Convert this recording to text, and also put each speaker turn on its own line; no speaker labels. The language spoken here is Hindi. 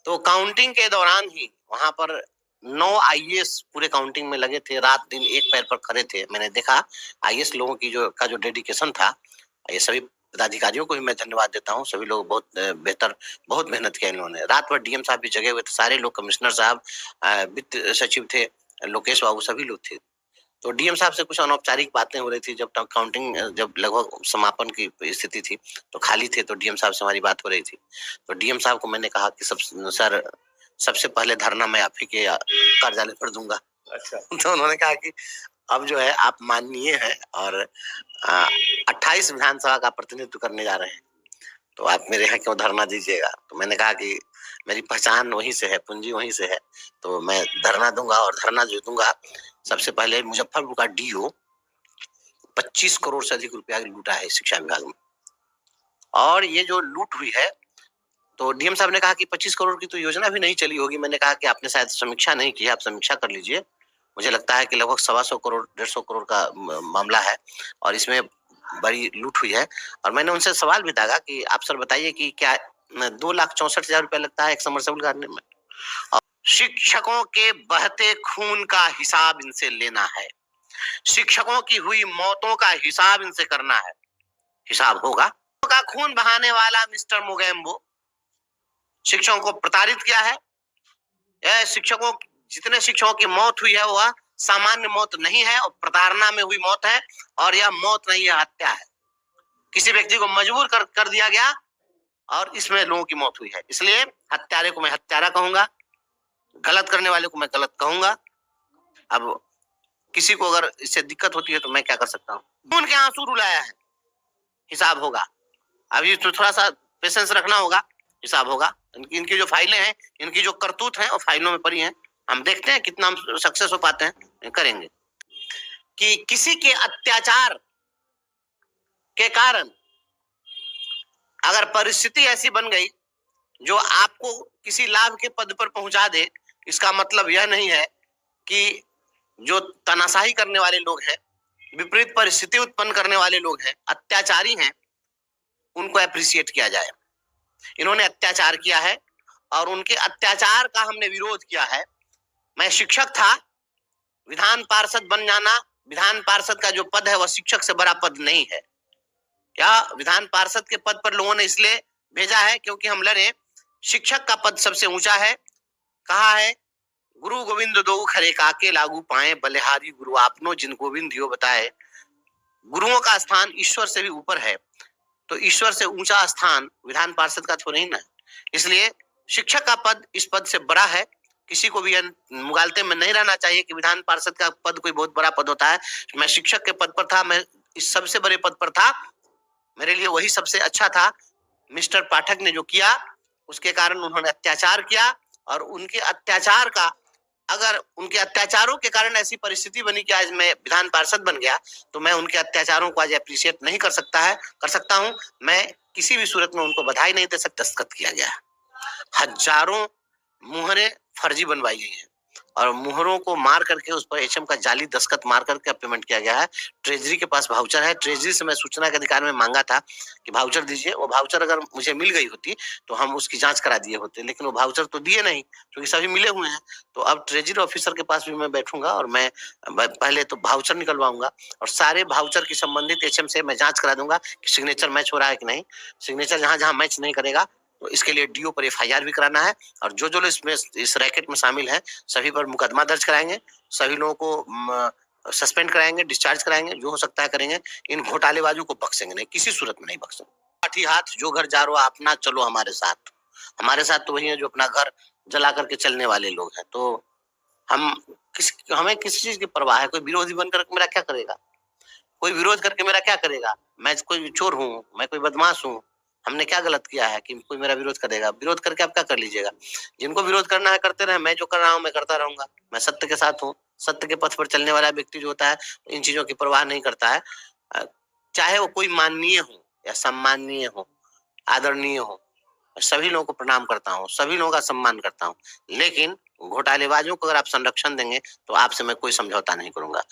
तो काउंटिंग के दौरान ही वहां पर 9 आईएएस पूरे काउंटिंग में लगे थे, रात दिन एक पैर पर खड़े थे। मैंने देखा आईएएस लोगों की जो डेडिकेशन था। ये सभी पदाधिकारियों को भी मैं धन्यवाद देता हूँ। सभी लोग बहुत बेहतर, बहुत मेहनत किया इन्होंने। रात भर डीएम साहब भी जगे हुए थे, सारे लोग, कमिश्नर साहब, वित्त सचिव थे, लोकेश बाबू, सभी लोग थे। तो डीएम साहब से कुछ अनौपचारिक बातें हो रही थी जब तक काउंटिंग, जब लगभग समापन की स्थिति थी, तो खाली थे, तो डीएम साहब से हमारी बात हो रही थी। तो डीएम साहब को मैंने कहा कि सर, सबसे पहले धरना मैं आप ही के कार्यालय पर दूंगा। अच्छा। तो उन्होंने कहा कि अब जो है आप माननीय हैं और 28 विधानसभा का प्रतिनिधित्व करने जा रहे हैं, तो आप मेरे यहाँ क्यों धरना दीजिएगा। तो मैंने कहा कि मेरी पहचान वहीं से है, पूंजी वहीं से है, तो मैं धरना दूंगा। और धरना जो दूंगा, सबसे पहले मुजफ्फरपुर का डीओ 25 करोड़ से अधिक रुपया लूटा है शिक्षा विभाग में। और ये जो लूट हुई है, तो डीएम साहब ने कहा कि 25 करोड़ की तो योजना भी नहीं चली होगी। मैंने कहा कि आपने शायद समीक्षा नहीं की, आप समीक्षा कर लीजिए। मुझे लगता है कि लगभग 125 करोड़ 150 करोड़ का मामला है और इसमें बड़ी लूट हुई है। और मैंने उनसे सवाल भी दागा कि आप सर बताइए कि क्या 2,64,000 रुपया लगता है एक सबमर्सिबल करने में। और शिक्षकों के बहते खून का हिसाब इनसे लेना है, शिक्षकों की हुई मौतों का हिसाब इनसे करना है। हिसाब होगा। का खून बहाने वाला मिस्टर मोगेम्बो शिक्षकों को प्रताड़ित किया है। यह शिक्षकों, जितने शिक्षकों की मौत हुई है वह सामान्य मौत नहीं है और प्रताड़ना में हुई मौत है। और यह मौत नहीं है, हत्या है। किसी व्यक्ति को मजबूर कर दिया गया और इसमें लोगों की मौत हुई है। इसलिए हत्यारे को मैं हत्यारा कहूंगा, गलत करने वाले को मैं गलत कहूंगा। अब किसी को अगर इससे दिक्कत होती है तो मैं क्या कर सकता हूँ। उनके आंसू रुलाया है, हिसाब होगा। अभी तो थोड़ा सा पेशेंस रखना होगा, हिसाब होगा। इनकी जो फाइलें हैं, इनकी जो करतूत है, वो फाइलों में पड़ी हैं। हम देखते हैं कितना हम सक्सेस हो पाते हैं, करेंगे। कि किसी के अत्याचार के कारण अगर परिस्थिति ऐसी बन गई जो आपको किसी लाभ के पद पर पहुंचा दे, इसका मतलब यह नहीं है कि जो तानाशाही करने वाले लोग हैं, विपरीत परिस्थिति उत्पन्न करने वाले लोग हैं, अत्याचारी हैं, उनको अप्रिशिएट किया जाए। इन्होंने अत्याचार किया है और उनके अत्याचार का हमने विरोध किया है। मैं शिक्षक था, विधान पार्षद बन जाना, विधान पार्षद का जो पद है वह शिक्षक से बड़ा पद नहीं है। या विधान पार्षद के पद पर लोगों ने इसलिए भेजा है क्योंकि हम लड़े। शिक्षक का पद सबसे ऊंचा है। कहा है, गुरु गोविंद दो खरे काके लागू पाए, बलिहारी गुरु आपनो जिन गोविंद दियो बताए। गुरुओं का स्थान ईश्वर से भी ऊपर है, तो ईश्वर से ऊंचा स्थान विधान पार्षद का तो नहीं ना। इसलिए शिक्षक का पद इस पद से बड़ा है। किसी को भी मुगालते में नहीं रहना चाहिए कि विधान पार्षद का पद कोई बहुत बड़ा पद होता है। मैं शिक्षक के पद पर था, मैं इस सबसे बड़े पद पर था, मेरे लिए वही सबसे अच्छा था। मिस्टर पाठक ने जो किया उसके कारण उन्होंने अत्याचार किया और उनके अत्याचार का, अगर उनके अत्याचारों के कारण ऐसी परिस्थिति बनी कि आज मैं विधान पार्षद बन गया, तो मैं उनके अत्याचारों को आज अप्रिशिएट नहीं कर सकता हूं। मैं किसी भी सूरत में उनको बधाई नहीं दे सकता। दस्तखत किया गया, हजारों मुहरें फर्जी बनवाई गई हैं और मुहरों को मार करके उस पर एचएम का जाली दस्तखत मार करके पेमेंट किया गया है। ट्रेजरी के पास वाउचर है। ट्रेजरी से मैं सूचना के अधिकार में मांगा था कि वाउचर दीजिए। वो वाउचर अगर मुझे मिल गई होती तो हम उसकी जांच करा दिए होते, लेकिन वो वाउचर तो दिए नहीं, क्योंकि सभी मिले हुए हैं। तो अब ट्रेजरी ऑफिसर के पास भी मैं बैठूंगा और मैं पहले तो वाउचर निकलवाऊंगा और सारे वाउचर की संबंधित एचएम से मैं जांच करा दूंगा कि सिग्नेचर मैच हो रहा है कि नहीं। सिग्नेचर जहां जहां मैच नहीं करेगा तो इसके लिए डीओ पर एफआईआर भी कराना है और जो जो इसमें इस रैकेट में शामिल है सभी पर मुकदमा दर्ज कराएंगे, सभी लोगों को सस्पेंड कराएंगे, डिस्चार्ज कराएंगे, जो हो सकता है करेंगे। इन घोटालेबाजों को बख्शेंगे नहीं, किसी सूरत में नहीं बख्शेंगे। लाठी हाथ जो घर जा रो अपना चलो हमारे साथ। हमारे साथ तो वही है जो अपना घर जला करके चलने वाले लोग हैं। तो हमें किसी चीज की परवाह है? कोई विरोधी बनकर मेरा क्या करेगा? कोई विरोध करके मेरा क्या करेगा? मैं कोई चोर हूँ, मैं कोई बदमाश हूँ? हमने क्या गलत किया है कि कोई मेरा विरोध करेगा? विरोध करके आप क्या कर लीजिएगा? जिनको विरोध करना है करते रहे, मैं जो कर रहा हूँ मैं करता रहूंगा। मैं सत्य के साथ हूँ। सत्य के पथ पर चलने वाला व्यक्ति जो होता है इन चीजों की परवाह नहीं करता है। चाहे वो कोई माननीय हो या सम्माननीय हो, आदरणीय हो, सभी लोगों को प्रणाम करता हूँ, सभी लोगों का सम्मान करता हूँ। लेकिन घोटालेबाजों को अगर आप संरक्षण देंगे तो आपसे मैं कोई समझौता नहीं करूंगा।